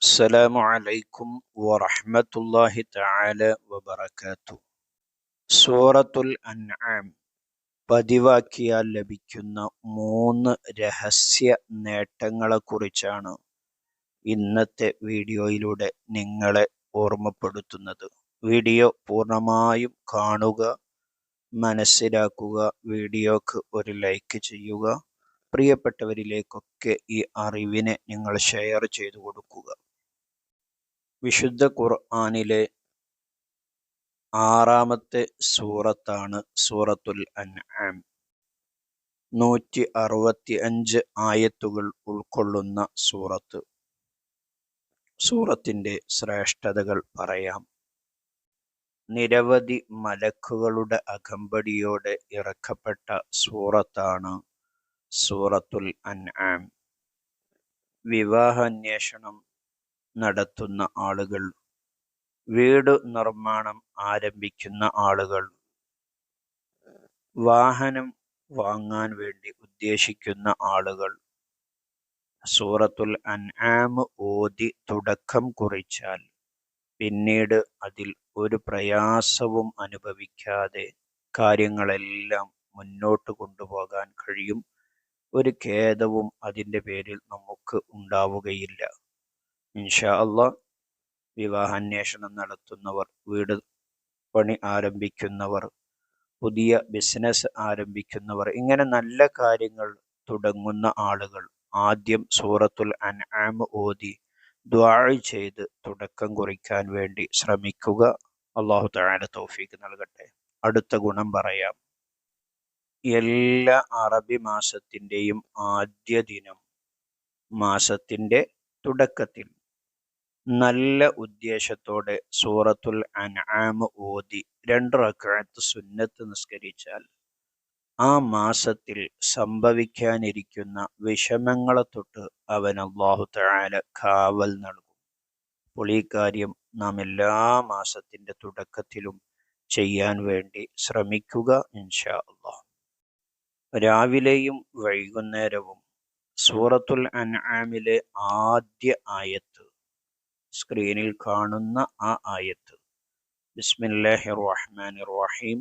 അസ്സലാമു അലൈക്കും വറഹ്മത്തുള്ളാഹി തആല വബറകാതുഹു. സൂറത്തുൽ അൻആം പതിവാക്കിയാൽ ലഭിക്കുന്ന 3 രഹസ്യ നേട്ടങ്ങളെക്കുറിച്ചാണ് ഇന്നത്തെ വീഡിയോയിലൂടെ നിങ്ങളെ ഓർമ്മപ്പെടുത്തുന്നത്. വീഡിയോ പൂർണ്ണമായും കാണുക, മനസ്സിലാക്കുക, വീഡിയോക്ക് ഒരു ലൈക്ക് ചെയ്യുക. പ്രിയപ്പെട്ടവരിലേക്കൊക്കെ ഈ അറിവിനെ നിങ്ങൾ ഷെയർ ചെയ്തു കൊടുക്കുക. വിശുദ്ധ ഖുർആനിലെ 6-ാമത്തെ സൂറത്താണ് സൂറത്തുൽ അൻആം. 165 ആയത്തുകൾ ഉൾക്കൊള്ളുന്ന സൂറത്ത്. സൂറത്തിന്റെ ശ്രേഷ്ഠതകൾ പറയാം. നിരവധി മലക്കുകളുടെ അകമ്പടിയോടെ ഇറക്കപ്പെട്ട സൂറത്താണ് സൂറത്തുൽ അൻആം. വിവാഹാന്വേഷണം നടത്തുന്ന ആളുകൾ, വീട് നിർമ്മാണം ആരംഭിക്കുന്ന ആളുകൾ, വാഹനം വാങ്ങാൻ വേണ്ടി ഉദ്ദേശിക്കുന്ന ആളുകൾ സൂറത്തുൽ അൻആം ഓതി തുടക്കം കുറിച്ചാൽ പിന്നീട് അതിൽ ഒരു പ്രയാസവും അനുഭവിക്കാതെ കാര്യങ്ങളെല്ലാം മുന്നോട്ട് കൊണ്ടുപോകാൻ കഴിയും. ഒരു ഖേദവും അതിൻ്റെ പേരിൽ നമുക്ക് ഉണ്ടാവുകയില്ല. ഇൻഷാ അല്ലാഹ് വിവാഹാന്വേഷണം നടത്തുന്നവർ, വീട് പണി ആരംഭിക്കുന്നവർ, പുതിയ ബിസിനസ് ആരംഭിക്കുന്നവർ, ഇങ്ങനെ നല്ല കാര്യങ്ങൾ തുടങ്ങുന്ന ആളുകൾ ആദ്യം സൂറത്തുൽ അൻആം ഓതി ദുആ ചെയ്ത് തുടക്കം കുറിക്കാൻ വേണ്ടി ശ്രമിക്കുക. അല്ലാഹു തആല തൗഫീഖ് നൽകട്ടെ. അടുത്ത ഗുണം പറയാം. എല്ലാ അറബി മാസത്തിൻ്റെയും ആദ്യ ദിനം, മാസത്തിൻ്റെ തുടക്കത്തിൽ നല്ല ഉദ്ദേശത്തോടെ സൂറത്തുൽ അൻആം ഓതി 2 റക്അത്ത് സുന്നത്ത് നിസ്കരിച്ചാൽ ആ മാസത്തിൽ സംഭവിക്കാനിരിക്കുന്ന വിഷമങ്ങളെ തൊട്ട് അവൻ അല്ലാഹു തആല കാവൽ നൽകും. അപ്പോൾ ഈ കാര്യം നാം എല്ലാ മാസത്തിൻ്റെ തുടക്കത്തിലും ചെയ്യാൻ വേണ്ടി ശ്രമിക്കുക ഇൻഷാ അല്ലാഹ്. രാവിലെയും വൈകുന്നേരവും സൂറത്തുൽ അൻആമിലെ ആദ്യ ആയത്ത്, സ്ക്രീനിൽ കാണുന്ന ആ ആയത്ത്, ബിസ്മില്ലാഹിർ റഹ്മാനിർ റഹീം,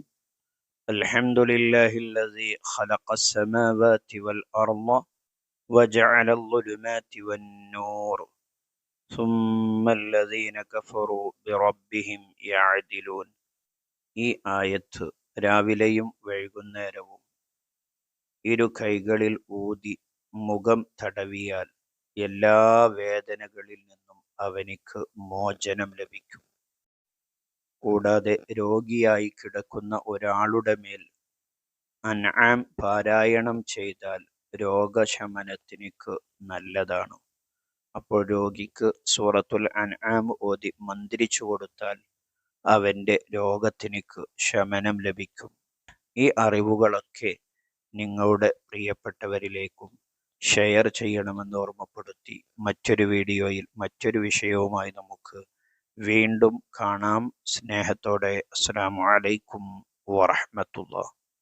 അൽഹംദുലില്ലാഹില്ലദീ ഖലഖസ് സമാവാതി വൽ അർള വജഅലൽ ളുലുമാതി വന്നൂർ സുമ്മല്ലദീന കഫറൂ ബിറബ്ബിഹിം യഅദിലൂൻ. ഈ ആയത്ത് രാവിലെയും വൈകുന്നേരവും 2 കൈകളിൽ ഊതി മുഖം തടവിയാൽ എല്ലാ വേദനകളിൽ നിന്നും അവനിക്ക് മോചനം ലഭിക്കും. കൂടാതെ രോഗിയായി കിടക്കുന്ന ഒരാളുടെ മേൽ അൻആം പാരായണം ചെയ്താൽ രോഗശമനത്തിനിക്ക് നല്ലതാണ്. അപ്പോൾ രോഗിക്ക് സൂറത്തുൽ അൻആം ഓതി മന്ത്രിച്ചു കൊടുത്താൽ അവൻ്റെ രോഗത്തിനിക്ക് ശമനം ലഭിക്കും. ഈ അറിവുകളൊക്കെ നിങ്ങളുടെ പ്രിയപ്പെട്ടവരിലേക്കും ഷെയർ ചെയ്യണമെന്ന് ഓർമ്മപ്പെടുത്തി മറ്റൊരു വീഡിയോയിൽ മറ്റൊരു വിഷയവുമായി നമുക്ക് വീണ്ടും കാണാം. സ്നേഹത്തോടെ അസ്സലാമു അലൈക്കും വറഹ്മത്തുള്ളാഹി.